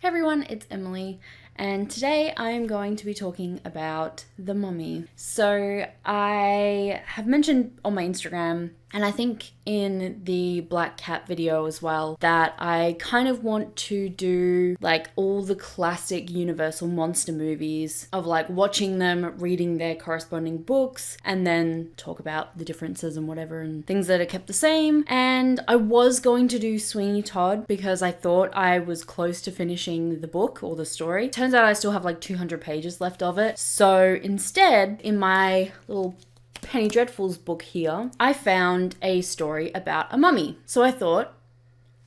Hey everyone, it's Emily, and today I'm going to be talking about The Mummy. So I have mentioned on my Instagram, and I think in the Black Cat video as well, that I kind of want to do like all the classic Universal monster movies of like watching them, reading their corresponding books, and then talk about the differences and whatever and things that are kept the same. And I was going to do Sweeney Todd because I thought I was close to finishing the book or the story. Turns out I still have like 200 pages left of it. So instead, in my little Penny Dreadful's book here, I found a story about a mummy. So I thought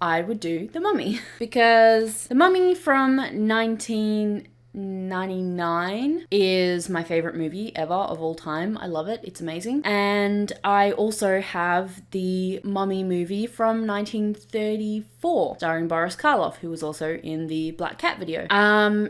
I would do The Mummy because The Mummy from 1999 is my favorite movie ever of all time. I love it. It's amazing. And I also have the Mummy movie from 1934 starring Boris Karloff, who was also in the Black Cat video.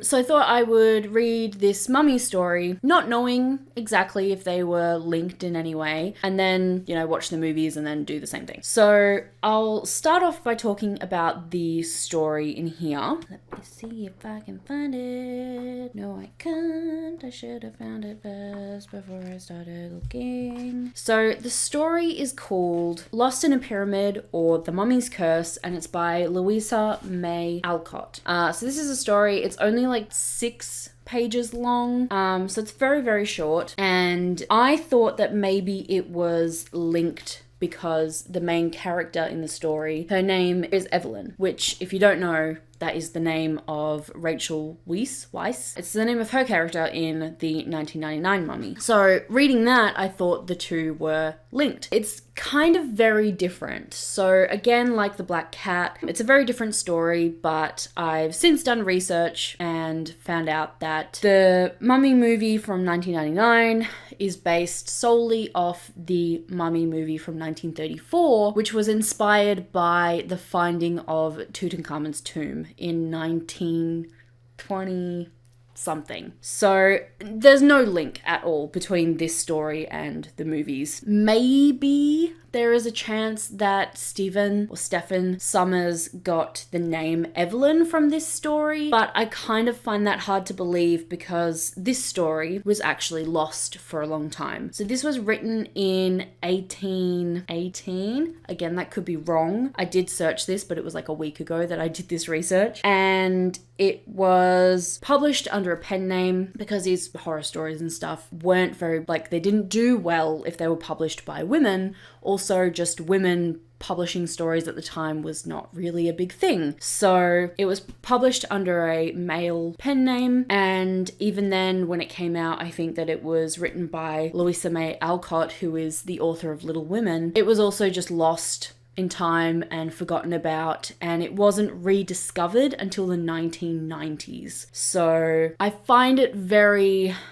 So I thought I would read this Mummy story, not knowing exactly if they were linked in any way, and then, watch the movies and then do the same thing. So I'll start off by talking about the story in here. Let me see if I can find it. No, I can't. I should have found it first before I started looking. So the story is called Lost in a Pyramid or The Mummy's Curse, and it's by Louisa May Alcott. So this is a story. It's only like 6 pages long, so it's very, very short, and I thought that maybe it was linked because the main character in the story, her name is Evelyn, which, if you don't know, that is the name of Rachel Weisz. It's the name of her character in the 1999 Mummy. So reading that, I thought the two were linked. It's kind of very different. So again, like the Black Cat, it's a very different story, but I've since done research and found out that the Mummy movie from 1999 is based solely off the Mummy movie from 1934, which was inspired by the finding of Tutankhamun's tomb in 1920 something. So there's no link at all between this story and the movies. Maybe there is a chance that Stephen Summers got the name Evelyn from this story, but I kind of find that hard to believe because this story was actually lost for a long time. So this was written in 1818. Again, that could be wrong. I did search this, but it was like a week ago that I did this research. And it was published under a pen name because these horror stories and stuff weren't very, they didn't do well if they were published by women. Also, just women publishing stories at the time was not really a big thing. So it was published under a male pen name, and even then when it came out, I think that it was written by Louisa May Alcott, who is the author of Little Women. It was also just lost in time and forgotten about, and it wasn't rediscovered until the 1990s. So I find it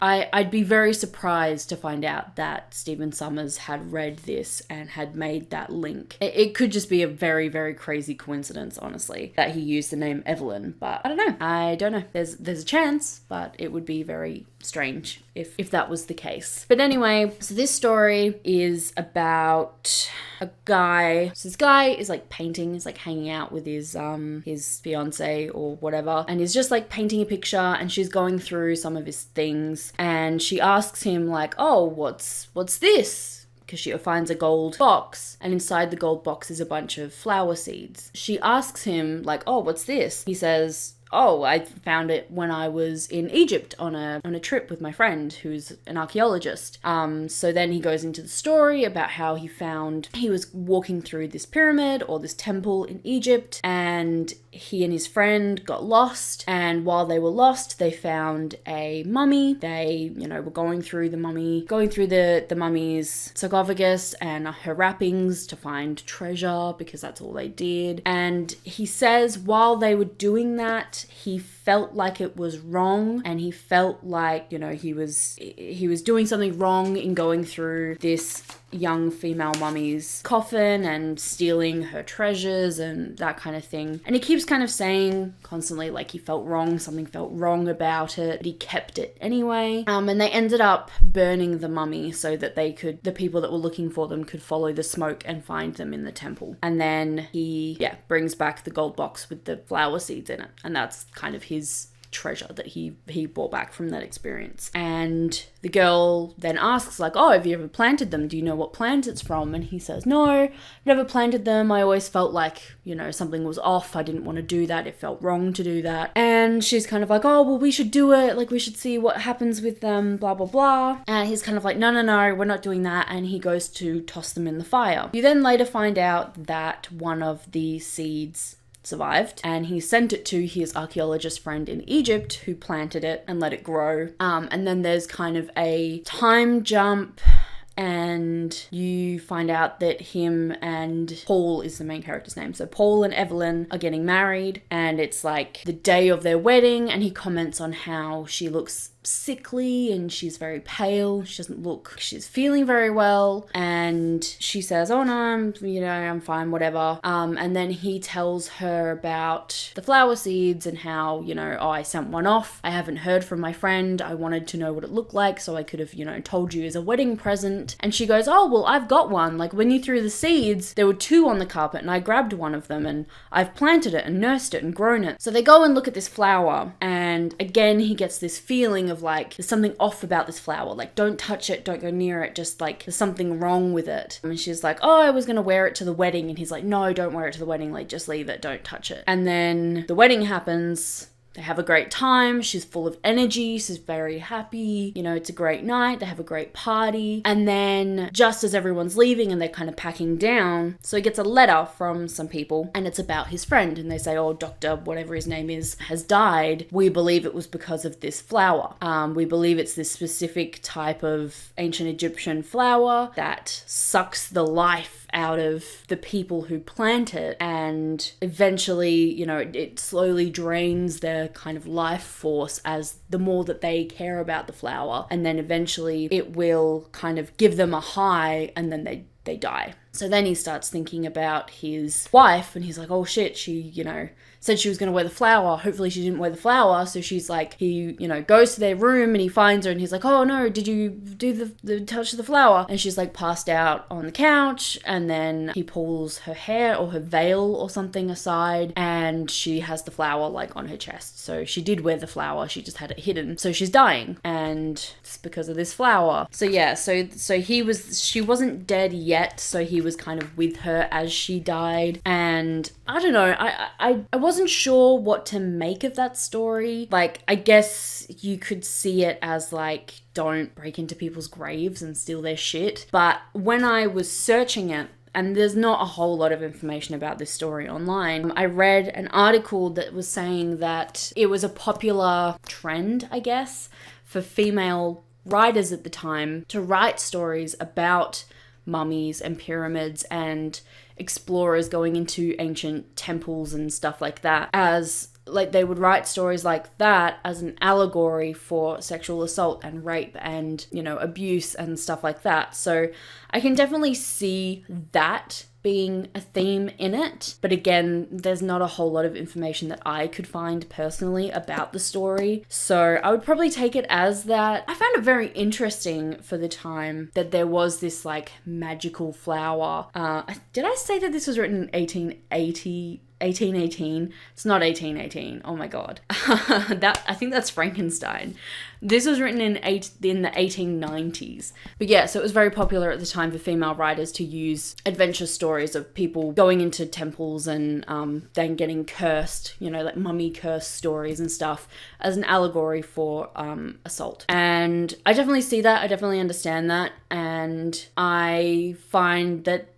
I'd be very surprised to find out that Stephen Summers had read this and had made that link. It could just be a very, very crazy coincidence, honestly, that he used the name Evelyn, but I don't know. There's a chance, but it would be very strange if that was the case. But anyway, so this story is about a guy. So this guy is painting, is hanging out with his fiance or whatever, and he's just painting a picture, and she's going through some of his things, and she asks him oh, what's this? Because she finds a gold box, and inside the gold box is a bunch of flower seeds. She asks him oh, what's this? He says, oh, I found it when I was in Egypt on a trip with my friend who's an archaeologist. So then he goes into the story about how he was walking through this pyramid or this temple in Egypt, and he and his friend got lost, and while they were lost, they found a mummy. They, were going through the mummy's sarcophagus and her wrappings to find treasure because that's all they did. And he says while they were doing that, he felt like it was wrong, and he felt like, you know, he was doing something wrong in going through this young female mummy's coffin and stealing her treasures and that kind of thing. And he keeps kind of saying constantly like he felt wrong, something felt wrong about it, but he kept it anyway. And they ended up burning the mummy so that the people that were looking for them could follow the smoke and find them in the temple. And then he brings back the gold box with the flower seeds in it, and that's kind of his treasure that he brought back from that experience. And the girl then asks like, oh, have you ever planted them? Do you know what plant it's from? And he says, no, never planted them. I always felt like, you know, something was off. I didn't want to do that. It felt wrong to do that. And she's kind of like, oh, well, we should do it. Like, we should see what happens with them, blah, blah, blah. And he's kind of like, no, we're not doing that. And he goes to toss them in the fire. You then later find out that one of the seeds survived, and he sent it to his archaeologist friend in Egypt who planted it and let it grow. And then there's kind of a time jump, and you find out that him and Paul is the main character's name. So Paul and Evelyn are getting married, and it's like the day of their wedding, and he comments on how she looks sickly and she's very pale. She doesn't look, she's feeling very well, and she says, oh no, I'm fine, whatever. And then he tells her about the flower seeds and how, oh, I sent one off. I haven't heard from my friend. I wanted to know what it looked like so I could have, told you as a wedding present. And she goes, oh, well, I've got one. Like, when you threw the seeds, there were 2 on the carpet and I grabbed one of them and I've planted it and nursed it and grown it. So they go and look at this flower, and again, he gets this feeling of like, there's something off about this flower. Like, don't touch it, don't go near it. Just like, there's something wrong with it. And she's like, oh, I was going to wear it to the wedding. And he's like, no, don't wear it to the wedding. Like, just leave it, don't touch it. And then the wedding happens. They have a great time. She's full of energy. She's very happy. It's a great night. They have a great party. And then just as everyone's leaving and they're kind of packing down, so he gets a letter from some people, and it's about his friend. And they say, oh, Dr. whatever his name is has died. We believe it was because of this flower. We believe it's this specific type of ancient Egyptian flower that sucks the life out of the people who plant it, and eventually, it slowly drains their kind of life force as the more that they care about the flower, and then eventually it will kind of give them a high, and then they die. So then he starts thinking about his wife, and he's like, oh shit, she, said she was going to wear the flower. Hopefully she didn't wear the flower. So she's like, he, goes to their room and he finds her and he's like, oh no, did you do the touch of the flower? And she's like passed out on the couch, and then he pulls her hair or her veil or something aside, and she has the flower like on her chest. So she did wear the flower, she just had it hidden. So she's dying, and it's because of this flower. So yeah, so she wasn't dead yet, so he was kind of with her as she died. And I don't know, I wasn't sure what to make of that story. Like, I guess you could see it as like, don't break into people's graves and steal their shit. But when I was searching it, and there's not a whole lot of information about this story online, I read an article that was saying that it was a popular trend, I guess, for female writers at the time to write stories about mummies and pyramids and explorers going into ancient temples and stuff like that, as like they would write stories like that as an allegory for sexual assault and rape and, abuse and stuff like that. So I can definitely see that being a theme in it. But again, there's not a whole lot of information that I could find personally about the story. So I would probably take it as that. I found it very interesting for the time that there was this like magical flower. Did I say that this was written in 1880? 1818. It's not 1818. Oh my god. I think that's Frankenstein. This was written in the 1890s. But yeah, so it was very popular at the time for female writers to use adventure stories of people going into temples and then getting cursed, like mummy curse stories and stuff, as an allegory for assault. And I definitely see that. I definitely understand that. And I find that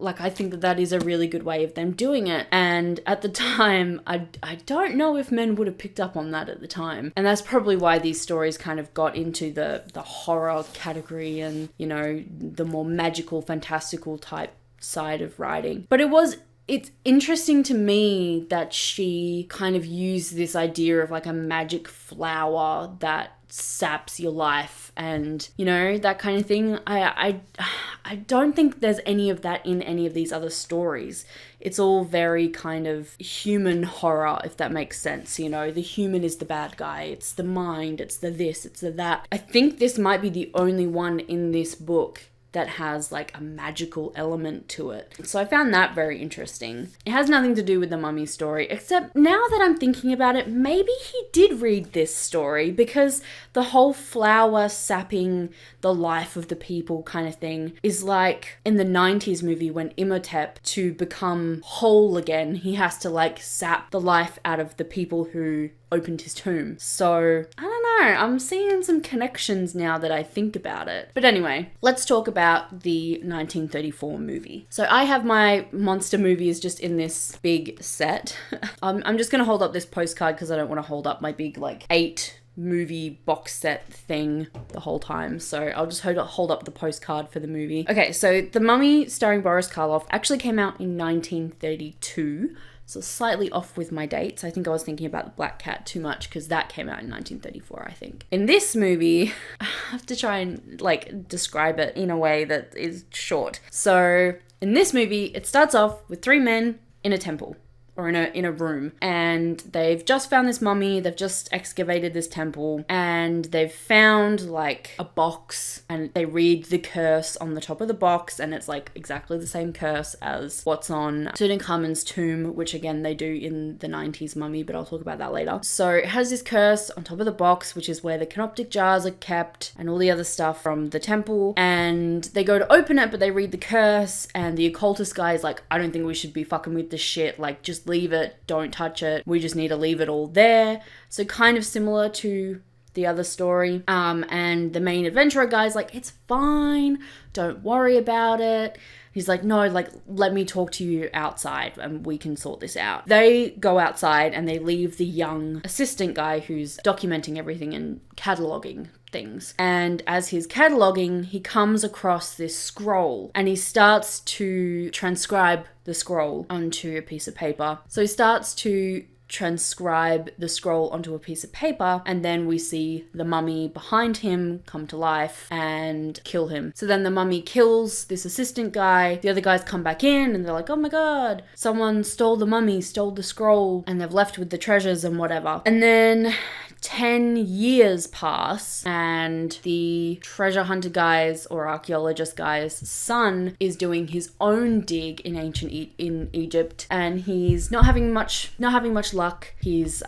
I think that is a really good way of them doing it. And at the time, I don't know if men would have picked up on that at the time. And that's probably why these stories kind of got into the horror category and, the more magical, fantastical type side of writing. But it was it's interesting to me that she kind of used this idea of like a magic flower that saps your life and, you know, that kind of thing. I don't think there's any of that in any of these other stories. It's all very kind of human horror, if that makes sense. You know, the human is the bad guy. It's the mind. It's the this. It's the that. I think this might be the only one in this book that has like a magical element to it. So I found that very interesting. It has nothing to do with the mummy story, except now that I'm thinking about it, maybe he did read this story, because the whole flower sapping the life of the people kind of thing is like in the 90s movie when Imhotep, to become whole again, he has to like sap the life out of the people who opened his tomb. So, I don't know, I'm seeing some connections now that I think about it. But anyway, let's talk about the 1934 movie. So I have my monster movies just in this big set. I'm just gonna hold up this postcard because I don't want to hold up my big like 8 movie box set thing the whole time, so I'll just hold up the postcard for the movie. Okay, so The Mummy starring Boris Karloff actually came out in 1932, so slightly off with my dates. I think I was thinking about The Black Cat too much because that came out in 1934, I think. In this movie, I have to try and like describe it in a way that is short. So in this movie, it starts off with 3 men in a temple. Or in a room, and they've just found this mummy, they've just excavated this temple, and they've found like a box, and they read the curse on the top of the box, and it's like exactly the same curse as what's on Tutankhamun's tomb, which again they do in the 90s mummy, but I'll talk about that later. So it has this curse on top of the box, which is where the canoptic jars are kept and all the other stuff from the temple, and they go to open it, but they read the curse, and the occultist guy is like, I don't think we should be fucking with this shit, like just leave it, don't touch it, we just need to leave it all there. So kind of similar to the other story. And the main adventurer guy's like, it's fine, don't worry about it. He's like, no, like, let me talk to you outside and we can sort this out. They go outside and they leave the young assistant guy who's documenting everything and cataloging things. And as he's cataloging, he comes across this scroll and he starts to transcribe the scroll onto a piece of paper. So he starts to transcribe the scroll onto a piece of paper, and then we see the mummy behind him come to life and kill him. So then the mummy kills this assistant guy. The other guys come back in and they're like, oh my god, someone stole the mummy, stole the scroll, and they've left with the treasures and whatever. And then 10 years pass and the treasure hunter guy's or archaeologist guy's son is doing his own dig in ancient in Egypt, and he's not having much luck. He's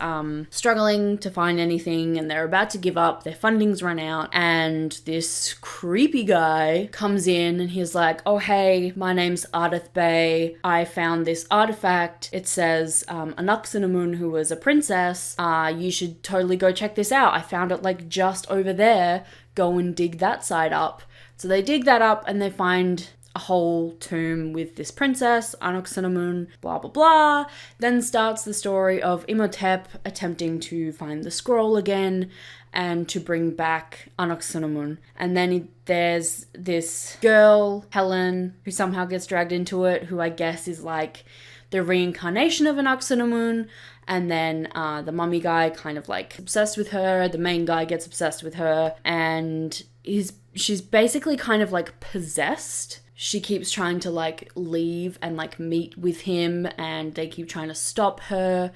struggling to find anything, and they're about to give up. Their funding's run out, and this creepy guy comes in and he's like, oh hey, my name's Ardith Bey. I found this artifact. It says Anaxinamun, who was a princess. You should totally go check this out. I found it like just over there. Go and dig that side up. So they dig that up and they find a whole tomb with this princess, Anaxinamun, blah blah blah. Then starts the story of Imhotep attempting to find the scroll again and to bring back Anaxinamun. And then there's this girl, Helen, who somehow gets dragged into it, who I guess is like the reincarnation of Anaxinamun. And then the mummy guy kind of like obsessed with her. The main guy gets obsessed with her, and she's basically kind of like possessed. She keeps trying to like leave and like meet with him, and they keep trying to stop her,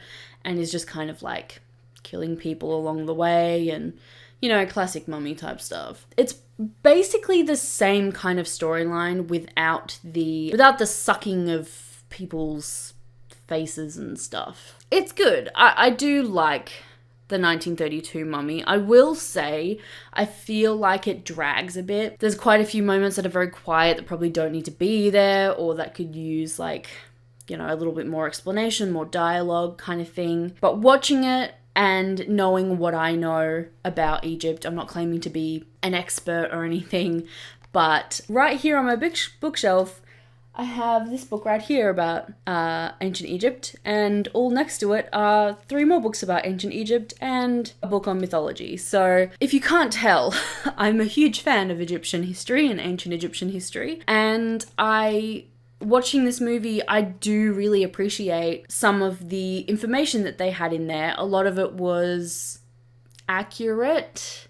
and is just kind of like killing people along the way, and you know, classic mummy type stuff. It's basically the same kind of storyline without the sucking of people's faces and stuff. It's good. I do like the 1932 Mummy. I will say, I feel like it drags a bit. There's quite a few moments that are very quiet that probably don't need to be there, or that could use like, you know, a little bit more explanation, more dialogue kind of thing. But watching it and knowing what I know about Egypt, I'm not claiming to be an expert or anything, but right here on my bookshelf, I have this book right here about ancient Egypt, and all next to it are 3 more books about ancient Egypt and a book on mythology. So if you can't tell, I'm a huge fan of Egyptian history and ancient Egyptian history, and I watching this movie, I do really appreciate some of the information that they had in there. A lot of it was accurate.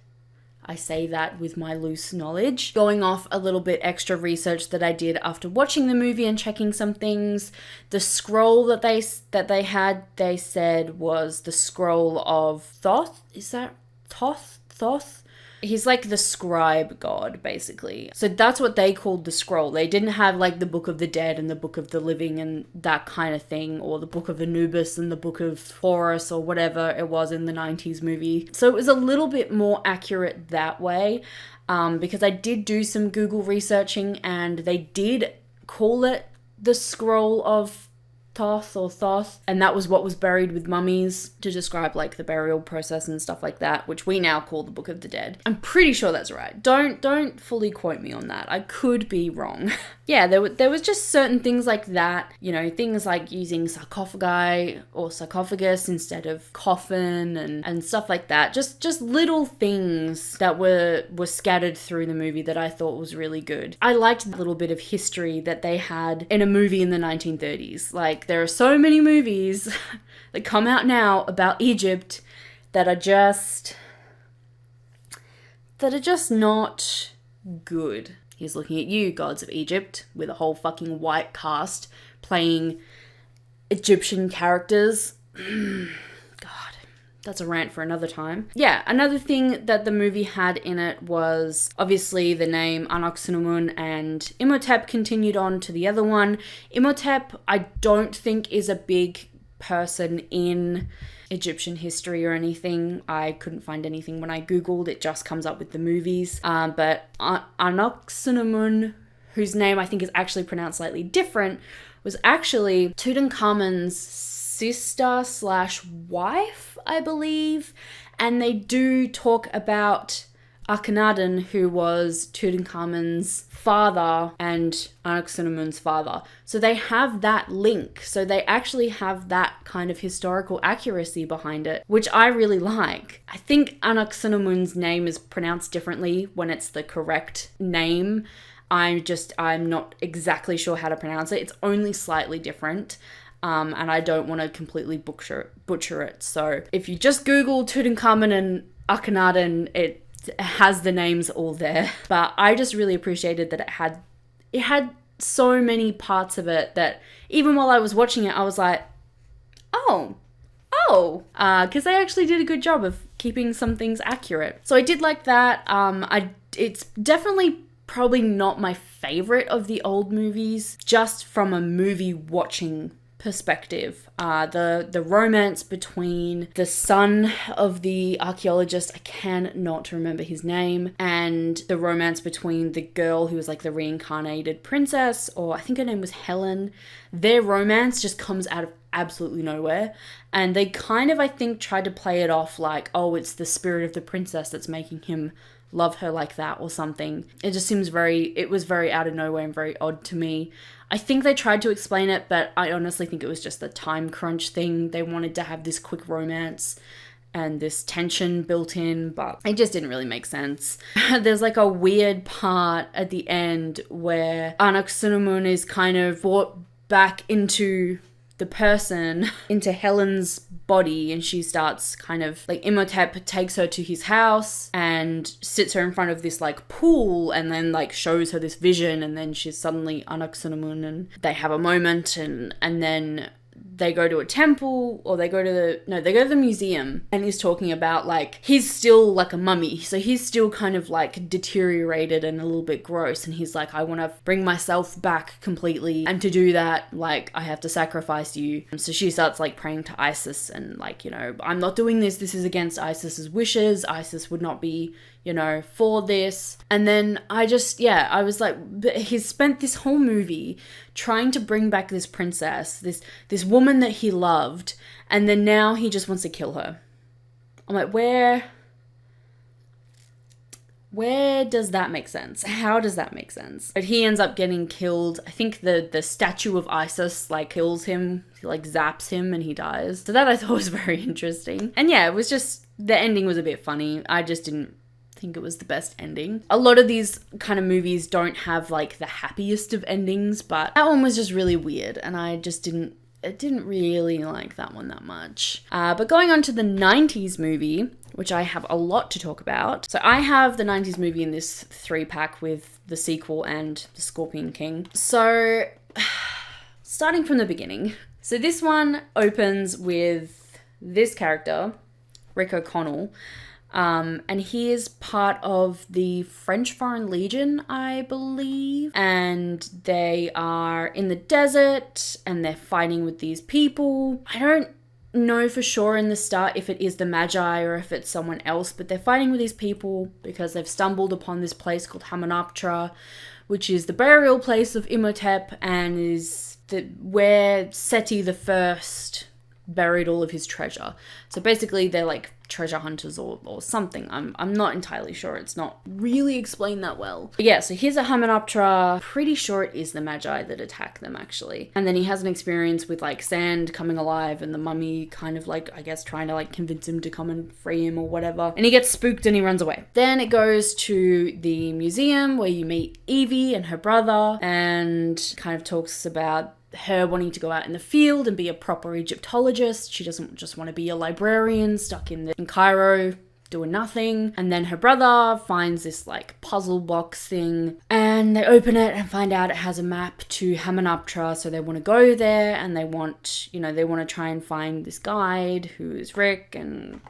I say that with my loose knowledge. Going off a little bit extra research that I did after watching the movie and checking some things, the scroll that they had, they said was the scroll of Thoth. Is that Thoth? Thoth? He's like the scribe god, basically. So that's what they called the scroll. They didn't have like the Book of the Dead and the Book of the Living and that kind of thing, or the Book of Anubis and the Book of Horus or whatever it was in the 90s movie. So it was a little bit more accurate that way, because I did do some Google researching and they did call it the scroll of Thoth or Thoth, and that was what was buried with mummies to describe like the burial process and stuff like that, which we now call the Book of the Dead. I'm pretty sure that's right. Don't fully quote me on that. I could be wrong. Yeah, there was just certain things like that, you know, things like using sarcophagi or sarcophagus instead of coffin and stuff like that. Just little things that were scattered through the movie that I thought was really good. I liked the little bit of history that they had in a movie in the 1930s. Like, there are so many movies that come out now about Egypt that are just not good. He's looking at you, gods of Egypt, with a whole fucking white cast playing Egyptian characters. God, that's a rant for another time. Yeah, another thing that the movie had in it was obviously the name Anaxunamun, and Imhotep continued on to the other one. Imhotep, I don't think is a big person in Egyptian history or anything. I couldn't find anything when I googled. It just comes up with the movies. But Anaxunamun, whose name I think is actually pronounced slightly different, was actually Tutankhamun's sister/wife, I believe. And they do talk about Akhenaten, who was Tutankhamun's father and Anaxunamun's father. So they have that link. So they actually have that kind of historical accuracy behind it, which I really like. I think Anaxunamun's name is pronounced differently when it's the correct name. I'm not exactly sure how to pronounce it. It's only slightly different. And I don't want to completely butcher it. So if you just Google Tutankhamun and Akhenaten, it has the names all there. But I just really appreciated that it had so many parts of it that even while I was watching it, I was like, because they actually did a good job of keeping some things accurate. So I did like that. It's definitely probably not my favorite of the old movies, just from a movie watching perspective. The romance between the son of the archaeologist, I cannot remember his name, and the romance between the girl who was like the reincarnated princess, or I think her name was Helen. Their romance just comes out of absolutely nowhere, and they kind of, I think, tried to play it off like, oh, it's the spirit of the princess that's making him love her like that or something. It just seems it was very out of nowhere and very odd to me. I think they tried to explain it, but I honestly think it was just the time crunch thing. They wanted to have this quick romance and this tension built in, but it just didn't really make sense. There's like a weird part at the end where Anaxunamun is kind of brought back into the person, into Helen's body, and she starts kind of like, Imhotep takes her to his house and sits her in front of this like pool, and then like shows her this vision, and then she's suddenly Anaxunamun, and they have a moment, and then they go to a temple, or they go to the museum, and he's talking about like, he's still like a mummy, so he's still kind of like deteriorated and a little bit gross, and he's like, I want to bring myself back completely, and to do that, like, I have to sacrifice you. So she starts like praying to Isis, and like, you know, I'm not doing this is against Isis's wishes, Isis would not be, you know, for this. And then I was like, he's spent this whole movie trying to bring back this princess, this woman that he loved, and then now he just wants to kill her. I'm like, where does that make sense? How does that make sense? But he ends up getting killed. I think the statue of Isis like kills him, he like zaps him, and he dies. So that I thought was very interesting. And yeah, it was just, the ending was a bit funny. I just didn't think it was the best ending. A lot of these kind of movies don't have like the happiest of endings, but that one was just really weird, and I didn't really like that one that much. But going on to the 90s movie, which I have a lot to talk about. So I have the 90s movie in this 3-pack with the sequel and the Scorpion King. So starting from the beginning. So this one opens with this character, Rick O'Connell. And he is part of the French Foreign Legion, I believe. And they are in the desert and they're fighting with these people. I don't know for sure in the start if it is the Magi or if it's someone else, but they're fighting with these people because they've stumbled upon this place called Hamanoptra, which is the burial place of Imhotep and is where Seti the First buried all of his treasure. So basically they're like treasure hunters or something. I'm not entirely sure. It's not really explained that well. But yeah, so here's a Hamanoptra. Pretty sure it is the Magi that attack them actually. And then he has an experience with like sand coming alive and the mummy kind of like, I guess, trying to like convince him to come and free him or whatever. And he gets spooked and he runs away. Then it goes to the museum where you meet Evie and her brother and kind of talks about her wanting to go out in the field and be a proper Egyptologist. She doesn't just want to be a librarian stuck in Cairo doing nothing. And then her brother finds this like puzzle box thing and they open it and find out it has a map to Hamanoptra. So they want to go there and they want to try and find this guide who is Rick. And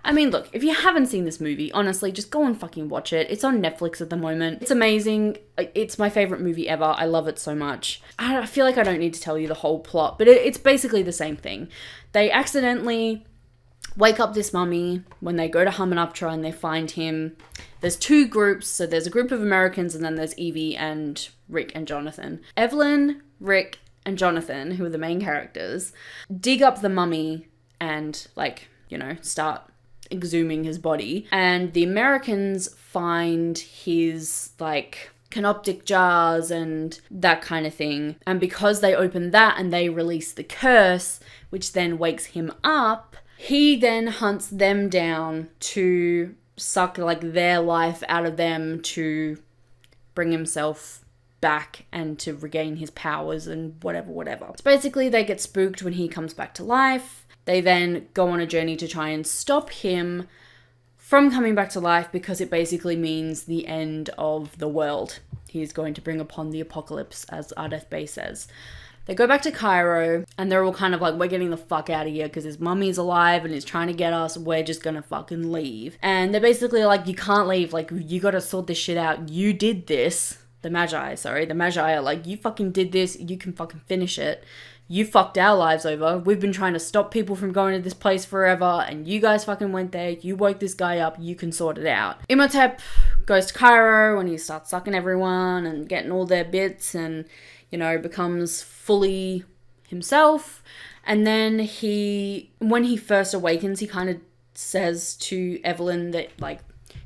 I mean, look, if you haven't seen this movie, honestly, just go and fucking watch it. It's on Netflix at the moment. It's amazing. It's my favorite movie ever. I love it so much. I feel like I don't need to tell you the whole plot, but it's basically the same thing. They accidentally wake up this mummy when they go to Hamanoptra and they find him. There's 2 groups. So there's a group of Americans and then there's Evie and Rick and Jonathan. Evelyn, Rick, and Jonathan, who are the main characters, dig up the mummy and start exhuming his body. And the Americans find his canoptic jars and that kind of thing. And because they open that and they release the curse, which then wakes him up, he then hunts them down to suck their life out of them to bring himself back and to regain his powers and whatever. So basically they get spooked when he comes back to life. They then go on a journey to try and stop him from coming back to life because it basically means the end of the world. He is going to bring upon the apocalypse, as Ardeth Bay says. They go back to Cairo and they're all kind of like, we're getting the fuck out of here because his mummy's alive and he's trying to get us. We're just gonna fucking leave. And they're basically like, you can't leave. You gotta sort this shit out. You did this. The Magi are like, you fucking did this. You can fucking finish it. You fucked our lives over. We've been trying to stop people from going to this place forever, and you guys fucking went there. You woke this guy up. You can sort it out. Imhotep goes to Cairo and he starts sucking everyone and getting all their bits and, becomes fully himself. And then when he first awakens, he kind of says to Evelyn that,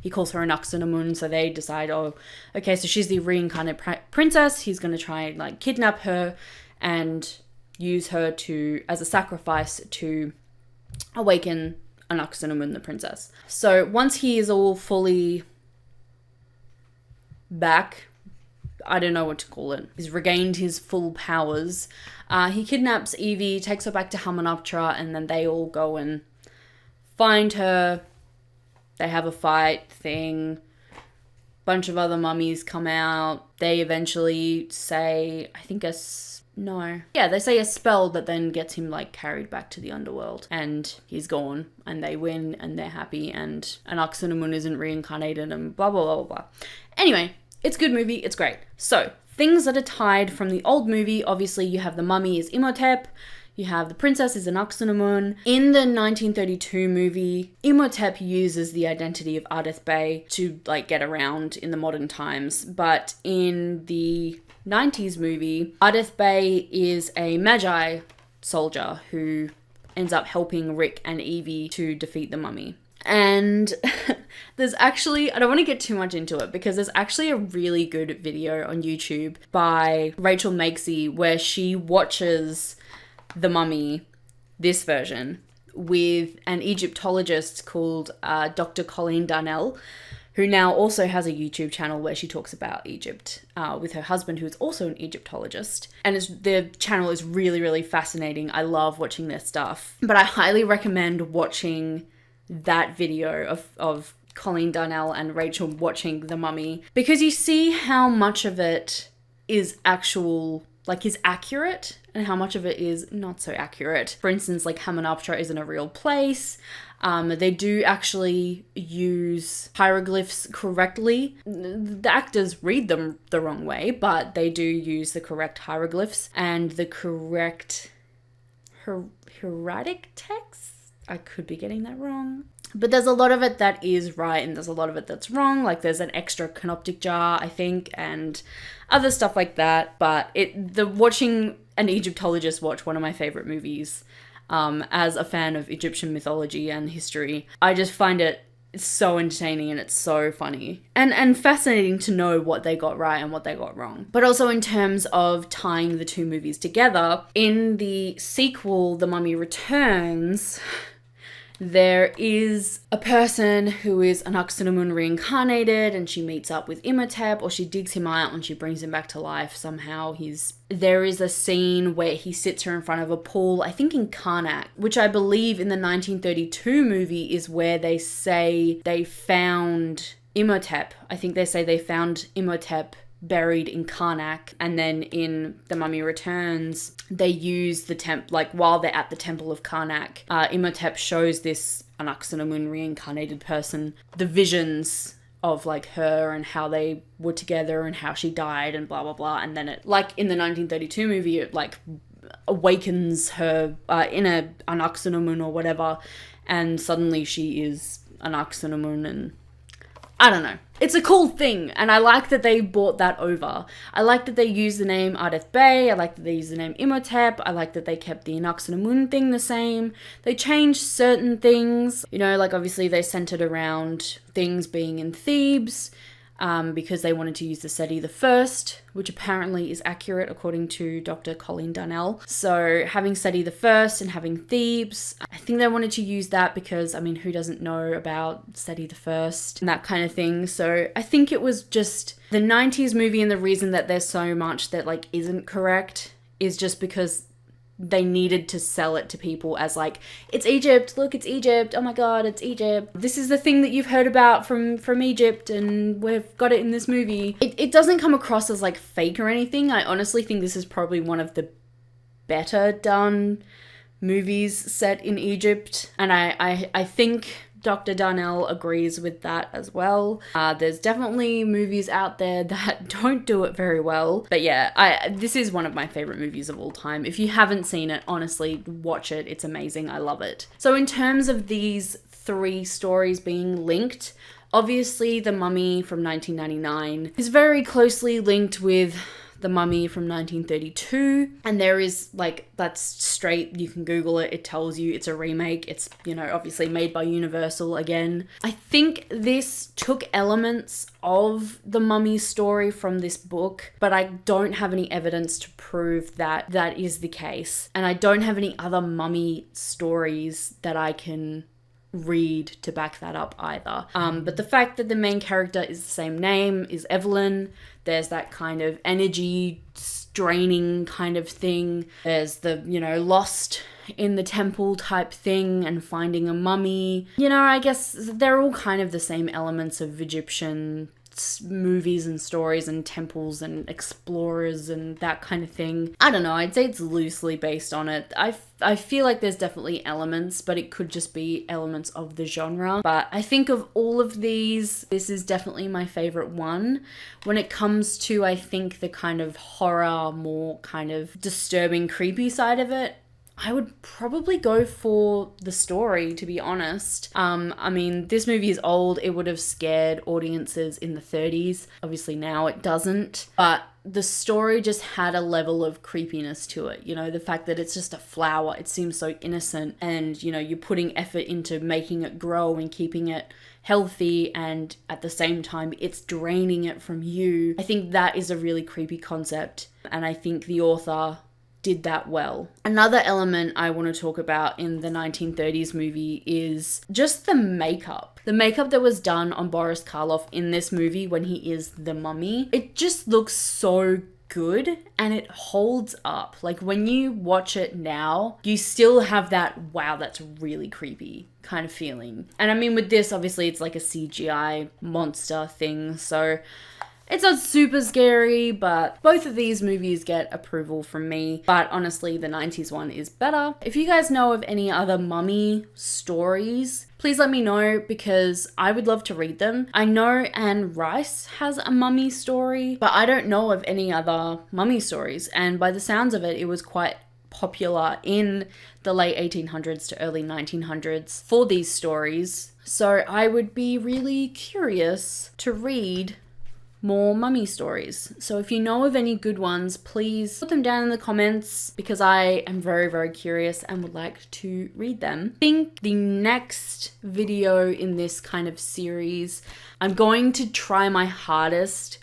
he calls her an Uxanamun, so they decide, oh, okay, so she's the reincarnate princess. He's going to try and, kidnap her and use her as a sacrifice to awaken Uxanamun, the princess. So once he is all fully back, I don't know what to call it, he's regained his full powers, he kidnaps Evie, takes her back to Hamanoptra, and then they all go and find her. They have a fight thing. Bunch of other mummies come out. They eventually say, they say a spell that then gets him carried back to the underworld and he's gone and they win and they're happy and an Uxanamun isn't reincarnated and blah, blah, blah, blah, blah. Anyway, it's a good movie. It's great. So things that are tied from the old movie, obviously you have the mummy is Imhotep. You have the princess is an Uxanamun. In the 1932 movie, Imhotep uses the identity of Ardeth Bay to get around in the modern times. But in the 90s movie, Ardeth Bay is a Magi soldier who ends up helping Rick and Evie to defeat the mummy. And there's actually, I don't want to get too much into it because there's actually a really good video on YouTube by Rachel Makesy where she watches The Mummy, this version, with an Egyptologist called Dr. Colleen Darnell, who now also has a YouTube channel where she talks about Egypt with her husband, who's also an Egyptologist. And their channel is really, really fascinating. I love watching their stuff. But I highly recommend watching that video of Colleen Darnell and Rachel watching The Mummy, because you see how much of it is accurate and how much of it is not so accurate. For instance, like Hamanoptra isn't a real place. They do actually use hieroglyphs correctly. The actors read them the wrong way, but they do use the correct hieroglyphs and the correct hieratic text. I could be getting that wrong. But there's a lot of it that is right and there's a lot of it that's wrong. Like there's an extra canoptic jar, I think, and other stuff like that. But watching an Egyptologist watch one of my favorite movies, as a fan of Egyptian mythology and history, I just find it so entertaining and it's so funny and fascinating to know what they got right and what they got wrong. But also in terms of tying the two movies together, in the sequel, The Mummy Returns, there is a person who is an Anck-su-namun reincarnated, and she meets up with Imhotep, or she digs him out and she brings him back to life somehow. There is a scene where he sits her in front of a pool, I think in Karnak, which I believe in the 1932 movie is where they say they found Imhotep. I think they say they found Imhotep buried in Karnak, and then in The Mummy Returns they use while they're at the temple of Karnak, Imhotep shows this Anck-su-namun reincarnated person the visions of like her and how they were together and how she died and blah blah blah, and then it, like in the 1932 movie, it like awakens her in an Anck-su-namun or whatever, and suddenly she is an Anck-su-namun, and I don't know. It's a cool thing, and I like that they brought that over. I like that they used the name Ardeth Bey. I like that they used the name Imhotep. I like that they kept the Anck-su-namun thing the same. They changed certain things. Like obviously they centered around things being in Thebes, because they wanted to use the Seti I, which apparently is accurate according to Dr. Colleen Darnell. So having Seti I and having Thebes, I think they wanted to use that because, I mean, who doesn't know about Seti I and that kind of thing. So I think it was just the 90s movie, and the reason that there's so much that like isn't correct is just because they needed to sell it to people as like, it's Egypt, look, it's Egypt, oh my god, it's Egypt. This is the thing that you've heard about from Egypt, and we've got it in this movie. It doesn't come across as like fake or anything. I honestly think this is probably one of the better done movies set in Egypt, and I think Dr. Darnell agrees with that as well. There's definitely movies out there that don't do it very well. But yeah, this is one of my favorite movies of all time. If you haven't seen it, honestly, watch it. It's amazing. I love it. So in terms of these three stories being linked, obviously The Mummy from 1999 is very closely linked with The Mummy from 1932, and there is like, that's straight, you can Google it, it tells you it's a remake. It's, obviously made by Universal again. I think this took elements of the Mummy story from this book, but I don't have any evidence to prove that that is the case, and I don't have any other Mummy stories that I can read to back that up either. But the fact that the main character is the same name, is Evelyn, there's that kind of energy draining kind of thing. There's the, lost in the temple type thing and finding a mummy. I guess they're all kind of the same elements of Egyptian movies and stories and temples and explorers and that kind of thing. I don't know, I'd say it's loosely based on it. I feel like there's definitely elements, but it could just be elements of the genre. But I think of all of these, this is definitely my favorite one. When it comes to, I think, the kind of horror, more kind of disturbing, creepy side of it, I would probably go for the story, to be honest. I mean, this movie is old. It would have scared audiences in the 30s. Obviously now it doesn't. But the story just had a level of creepiness to it. The fact that it's just a flower. It seems so innocent. And, you're putting effort into making it grow and keeping it healthy, and at the same time it's draining it from you. I think that is a really creepy concept. And I think the author did that well. Another element I want to talk about in the 1930s movie is just the makeup. The makeup that was done on Boris Karloff in this movie when he is the mummy, it just looks so good and it holds up. Like when you watch it now, you still have that, wow, that's really creepy kind of feeling. And I mean, with this, obviously it's like a CGI monster thing, so it's not super scary, but both of these movies get approval from me. But honestly, the 90s one is better. If you guys know of any other mummy stories, please let me know because I would love to read them. I know Anne Rice has a mummy story, but I don't know of any other mummy stories. And by the sounds of it, it was quite popular in the late 1800s to early 1900s for these stories. So I would be really curious to read more mummy stories. So if you know of any good ones, please put them down in the comments because I am very, very curious and would like to read them. I think the next video in this kind of series, I'm going to try my hardest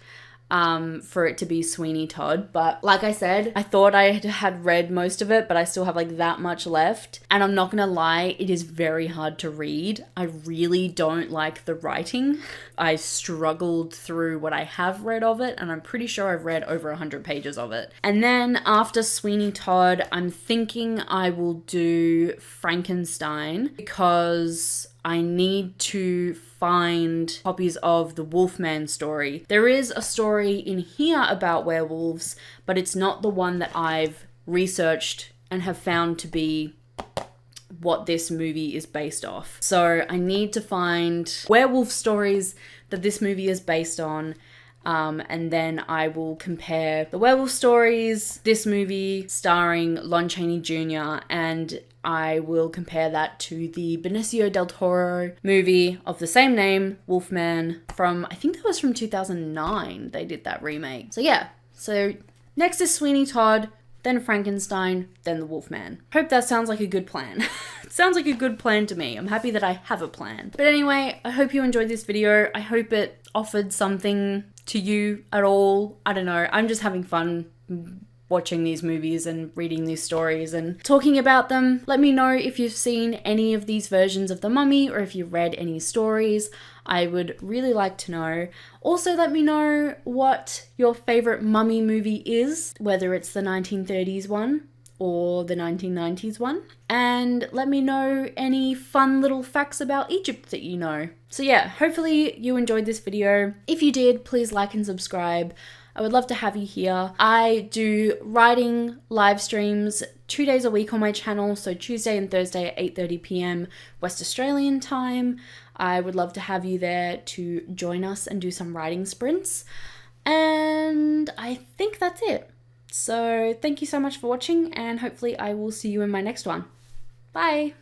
for it to be Sweeney Todd, but like I said, I thought I had read most of it, but I still have like that much left, and I'm not gonna lie, it is very hard to read. I really don't like the writing. I struggled through what I have read of it, and I'm pretty sure I've read over 100 pages of it. And then after Sweeney Todd, I'm thinking I will do Frankenstein because I need to find copies of the Wolfman story. There is a story in here about werewolves, but it's not the one that I've researched and have found to be what this movie is based off. So I need to find werewolf stories that this movie is based on. And then I will compare the werewolf stories, this movie starring Lon Chaney Jr., and I will compare that to the Benicio del Toro movie of the same name, Wolfman, from, I think that was from 2009, they did that remake. So yeah, so next is Sweeney Todd, then Frankenstein, then the Wolfman. Hope that sounds like a good plan. It sounds like a good plan to me. I'm happy that I have a plan. But anyway, I hope you enjoyed this video. I hope it offered something to you at all. I don't know. I'm just having fun watching these movies and reading these stories and talking about them. Let me know if you've seen any of these versions of The Mummy or if you've read any stories. I would really like to know. Also, let me know what your favorite mummy movie is, whether it's the 1930s one or the 1990s one. And let me know any fun little facts about Egypt that you know. So yeah, hopefully you enjoyed this video. If you did, please like and subscribe. I would love to have you here. I do writing live streams 2 days a week on my channel, so Tuesday and Thursday at 8:30 p.m. West Australian time. I would love to have you there to join us and do some writing sprints. And I think that's it. So thank you so much for watching, and hopefully I will see you in my next one. Bye!